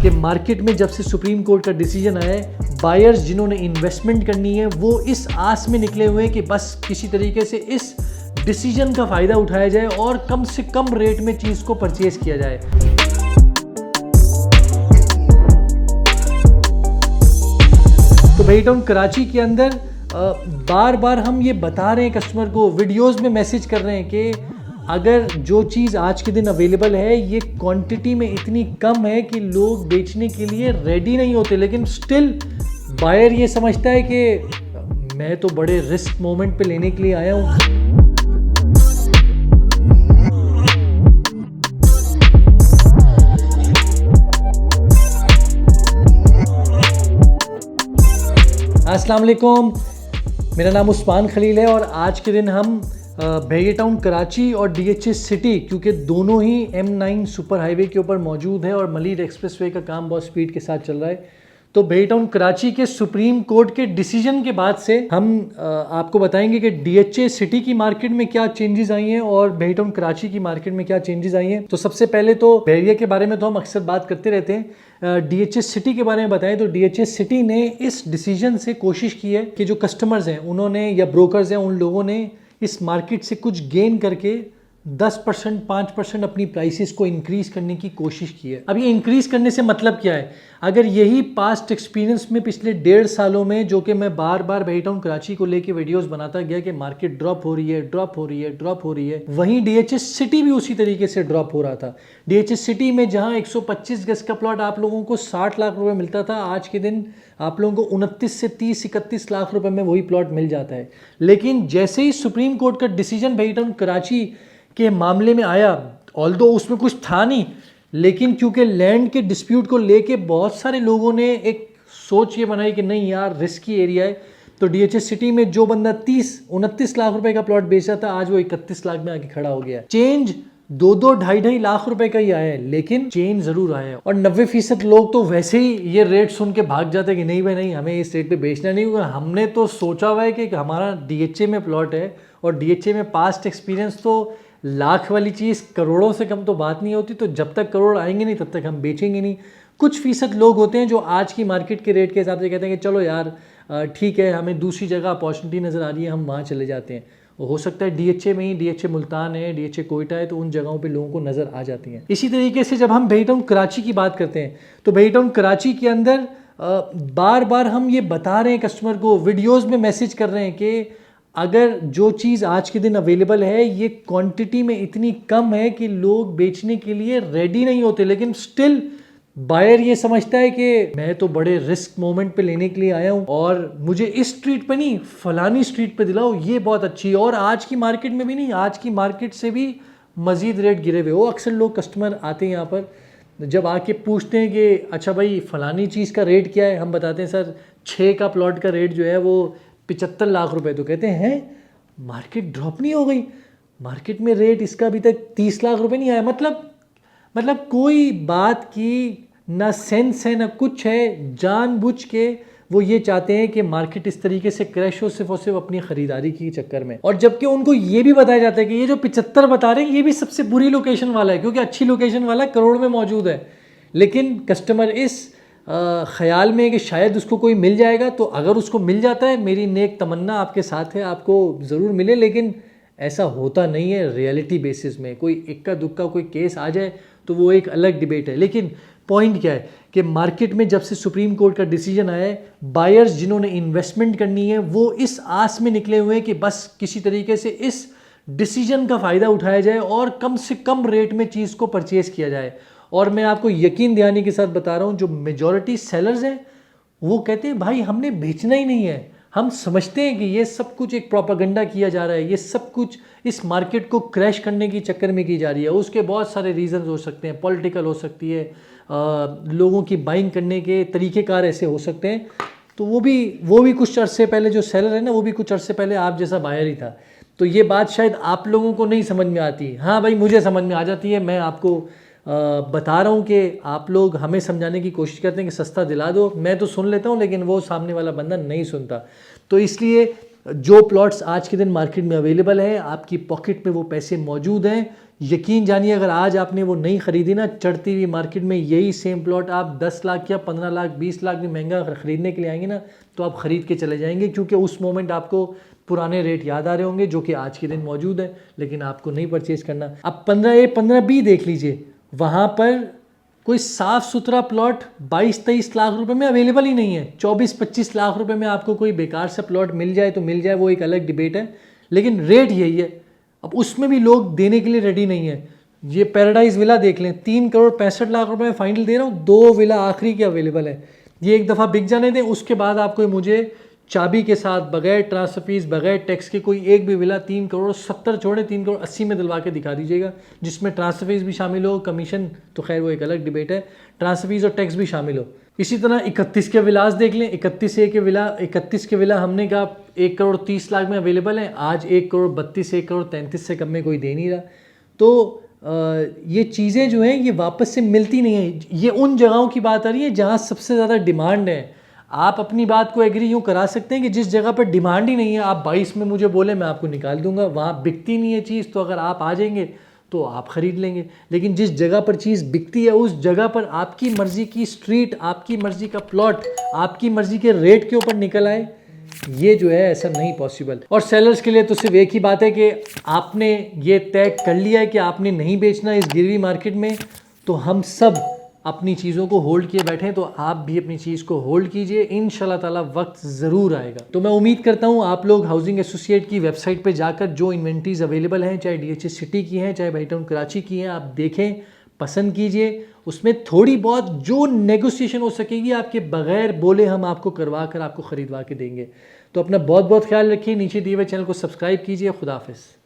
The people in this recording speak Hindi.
कि मार्केट में जब से सुप्रीम कोर्ट का डिसीजन आया है, बायर्स जिन्होंने इन्वेस्टमेंट करनी है वो इस आस में निकले हुए हैं कि बस किसी तरीके से इस डिसीजन का फ़ायदा उठाया जाए और कम से कम रेट में चीज़ को परचेज किया जाए। तो बेटाउन कराची के अंदर बार बार हम ये बता रहे हैं कस्टमर को, वीडियोस में मैसेज कर रहे हैं कि अगर जो चीज़ आज के दिन अवेलेबल है ये क्वांटिटी में इतनी कम है कि लोग बेचने के लिए रेडी नहीं होते, लेकिन स्टिल बायर ये समझता है कि मैं तो बड़े रिस्क मोमेंट पे लेने के लिए आया हूँ। अस्सलाम वालेकुम, मेरा नाम उस्मान खलील है और आज के दिन हम बेटाउन कराची और DHA सिटी, क्योंकि दोनों ही M9 सुपर हाईवे के ऊपर मौजूद है और मलीर एक्सप्रेसवे का काम बहुत स्पीड के साथ चल रहा है। तो बेटाउन कराची के सुप्रीम कोर्ट के डिसीजन के बाद से हम आपको बताएंगे कि DHA सिटी की मार्केट में क्या चेंजेस आई हैं और बेटाउन कराची की मार्केट में क्या चेंजेस आई हैं। तो सबसे पहले तो बैरिया के बारे में तो हम अक्सर बात करते रहते हैं, DHA सिटी के बारे में बताएं तो DHA सिटी ने इस डिसीजन से कोशिश की है कि जो कस्टमर्स हैं उन्होंने या ब्रोकर्स हैं उन लोगों ने इस मार्केट से कुछ गेन करके 10% 5% अपनी प्राइसेस को इंक्रीज करने की कोशिश की है। अब ये इंक्रीज करने से मतलब क्या है? अगर यही पास्ट एक्सपीरियंस में पिछले 1.5 सालों में, जो कि मैं बार बार बेटाउन कराची को लेके वीडियोस बनाता गया कि मार्केट ड्रॉप हो रही है, वहीं DHA सिटी भी उसी तरीके से ड्रॉप हो रहा था। DHA सिटी में जहां 125 गज का प्लॉट आप लोगों को 60 लाख रुपए मिलता था, आज के दिन आप लोगों को 29 से 30-31 लाख रुपए में वही प्लॉट मिल जाता है। लेकिन जैसे ही सुप्रीम कोर्ट का डिसीजन बेटाउन कराची के मामले में आया, ऑल्दो उसमें कुछ था नहीं, लेकिन क्योंकि लैंड के डिस्प्यूट को लेके बहुत सारे लोगों ने एक सोच ये बनाई कि नहीं यार रिस्की एरिया है, तो DHA सिटी में जो बंदा 30-29 लाख रुपए का प्लॉट बेचा था, आज वो 31 लाख में आके खड़ा हो गया। चेंज 2-2 लाख रुपए का ही आया है, लेकिन चेंज जरूर आया है। और 90% लोग तो वैसे ही ये रेट सुन के भाग जाते हैं कि नहीं भाई नहीं, हमें इस रेट पे बेचना नहीं होगा। हमने तो सोचा हुआ है कि हमारा DHA में प्लॉट है और DHA में पास्ट एक्सपीरियंस, तो लाख वाली चीज़ करोड़ों से कम तो बात नहीं होती, तो जब तक करोड़ आएंगे नहीं तब तक हम बेचेंगे नहीं। कुछ फीसद लोग होते हैं जो आज की मार्केट के रेट के हिसाब से कहते हैं कि चलो यार ठीक है, हमें दूसरी जगह अपॉर्चुनिटी नज़र आ रही है, हम वहाँ चले जाते हैं। हो सकता है DHA में ही, DHA मुल्तान है, DHA कोयटा है, तो उन जगहों पे लोगों को नज़र आ जाती हैं। इसी तरीके से जब हम बेटाउन कराची की बात करते हैं तो बेटाउन कराची के अंदर बार बार हम ये बता रहे हैं कस्टमर को, वीडियोज़ में मैसेज कर रहे हैं कि अगर जो चीज़ आज के दिन अवेलेबल है ये क्वांटिटी में इतनी कम है कि लोग बेचने के लिए रेडी नहीं होते, लेकिन स्टिल बायर ये समझता है कि मैं तो बड़े रिस्क मोमेंट पे लेने के लिए आया हूँ और मुझे इस स्ट्रीट पे नहीं फलानी स्ट्रीट पे दिलाओ, ये बहुत अच्छी है। और आज की मार्केट में भी नहीं, आज की मार्केट से भी मज़ीद रेट गिरे हुए। वो अक्सर लोग कस्टमर आते हैं यहाँ पर, जब आके पूछते हैं कि अच्छा भाई फलानी चीज़ का रेट क्या है, हम बताते हैं सर 6 का प्लॉट का रेट जो है वो 75 लाख रुपए। तो कहते हैं मार्केट ड्रॉप नहीं हो गई, मार्केट में रेट इसका अभी तक 30 लाख रुपए नहीं आया। मतलब कोई बात की ना सेंस है ना कुछ है, जानबूझ के वो ये चाहते हैं कि मार्केट इस तरीके से क्रैश हो सिर्फ और सिर्फ अपनी खरीदारी के चक्कर में। और जबकि उनको ये भी बताया जाता है कि ये जो 75 बता रहे हैं ये भी सबसे बुरी लोकेशन वाला है, क्योंकि अच्छी लोकेशन वाला करोड़ में मौजूद है। लेकिन कस्टमर इस ख्याल में कि शायद उसको कोई मिल जाएगा, तो अगर उसको मिल जाता है, मेरी नेक तमन्ना आपके साथ है, आपको ज़रूर मिले, लेकिन ऐसा होता नहीं है रियलिटी बेसिस में। कोई इक्का दुक्का कोई केस आ जाए तो वो एक अलग डिबेट है। लेकिन पॉइंट क्या है कि मार्केट में जब से सुप्रीम कोर्ट का डिसीजन आया है, बायर्स जिन्होंने इन्वेस्टमेंट करनी है वो इस आस में निकले हुए हैं कि बस किसी तरीके से इस डिसीजन का फ़ायदा उठाया जाए और कम से कम रेट में चीज़ को परचेज़ किया जाए। और मैं आपको यकीन दिलाने के साथ बता रहा हूँ, जो मेजॉरिटी सेलर्स हैं वो कहते हैं भाई हमने बेचना ही नहीं है, हम समझते हैं कि ये सब कुछ एक प्रोपेगेंडा किया जा रहा है, ये सब कुछ इस मार्केट को क्रैश करने की चक्कर में की जा रही है। उसके बहुत सारे रीज़न हो सकते हैं, पॉलिटिकल हो सकती है, लोगों की बाइंग करने के तरीक़ेकार ऐसे हो सकते हैं। तो वो भी कुछ अरसे पहले जो सेलर है ना, वो भी कुछ अरसे पहले आप जैसा बायर ही था। तो ये बात शायद आप लोगों को नहीं समझ में आती, हाँ भाई मुझे समझ में आ जाती है। मैं आपको बता रहा हूँ कि आप लोग हमें समझाने की कोशिश करते हैं कि सस्ता दिला दो, मैं तो सुन लेता हूँ, लेकिन वो सामने वाला बंदा नहीं सुनता। तो इसलिए जो प्लॉट्स आज के दिन मार्केट में अवेलेबल है, आपकी पॉकेट में वो पैसे मौजूद हैं यकीन जानिए अगर आज आपने वो नहीं खरीदी ना, चढ़ती हुई मार्केट में यही सेम प्लॉट आप 10 लाख या 15 लाख 20 लाख भी महंगा खरीदने के लिए आएंगे ना, तो आप ख़रीद के चले जाएंगे, क्योंकि उस मोमेंट आपको पुराने रेट याद आ रहे होंगे जो कि आज के दिन मौजूद है, लेकिन आपको नहीं परचेज़ करना। अब 15A 15B देख लीजिए, वहाँ पर कोई साफ़ सुथरा प्लॉट 22-23 लाख रुपए में अवेलेबल ही नहीं है। 24-25 लाख रुपए में आपको कोई बेकार सा प्लॉट मिल जाए तो मिल जाए, वो एक अलग डिबेट है, लेकिन रेट यही है। अब उसमें भी लोग देने के लिए रेडी नहीं है। ये पैराडाइज विला देख लें, 3 करोड़ 65 लाख रुपए में फाइनल दे रहा हूँ, 2 विला आखिरी के अवेलेबल है। ये एक दफ़ा बिक जाने दें, उसके बाद आपको मुझे चाबी के साथ बगैर ट्रांसफर फीस बगैर टैक्स के कोई एक भी विला 3 करोड़ 70 छोड़े 3 करोड़ 80 में दिलवा के दिखा दीजिएगा, जिसमें ट्रांसफर फीस भी शामिल हो, कमीशन तो खैर वो एक अलग डिबेट है, ट्रांसफर फीस और टैक्स भी शामिल हो। इसी तरह 31 के विलास देख लें, 31 के विला हमने कहा 1 करोड़ 30 लाख में अवेलेबल है, आज 1 करोड़ 32 1 करोड़ 33 से कम में कोई दे नहीं रहा। तो ये चीज़ें जो हैं ये वापस से मिलती नहीं है। ये उन जगहों की बात आ रही है जहाँ सबसे ज़्यादा डिमांड है। आप अपनी बात को एग्री यूँ करा सकते हैं कि जिस जगह पर डिमांड ही नहीं है, आप 22 में मुझे बोले मैं आपको निकाल दूंगा, वहाँ बिकती नहीं है चीज़, तो अगर आप आ जाएंगे तो आप ख़रीद लेंगे। लेकिन जिस जगह पर चीज़ बिकती है उस जगह पर आपकी मर्ज़ी की स्ट्रीट, आपकी मर्ज़ी का प्लॉट, आपकी मर्ज़ी के रेट के ऊपर निकल आए, ये जो है ऐसा नहीं पॉसिबल। और सेलर्स के लिए तो सिर्फ एक ही बात है कि आपने ये तय कर लिया है कि आपने नहीं बेचना इस गिरवी मार्केट में, तो हम सब अपनी चीज़ों को होल्ड किए बैठे हैं, तो आप भी अपनी चीज़ को होल्ड कीजिए, इंशाल्लाह ताला वक्त ज़रूर आएगा। तो मैं उम्मीद करता हूँ आप लोग हाउसिंग एसोसिएट की वेबसाइट पे जाकर जो इन्वेंट्रीज अवेलेबल हैं, चाहे DHA सिटी की हैं चाहे भाईटाउन कराची की हैं, आप देखें, पसंद कीजिए, उसमें थोड़ी बहुत जो नेगोशिएशन हो सकेगी आपके बगैर बोले हम आपको करवा कर आपको ख़रीदवा के देंगे। तो अपना बहुत बहुत ख्याल रखिए, नीचे दिए हुए चैनल को सब्सक्राइब कीजिए। खुदा हाफिज़।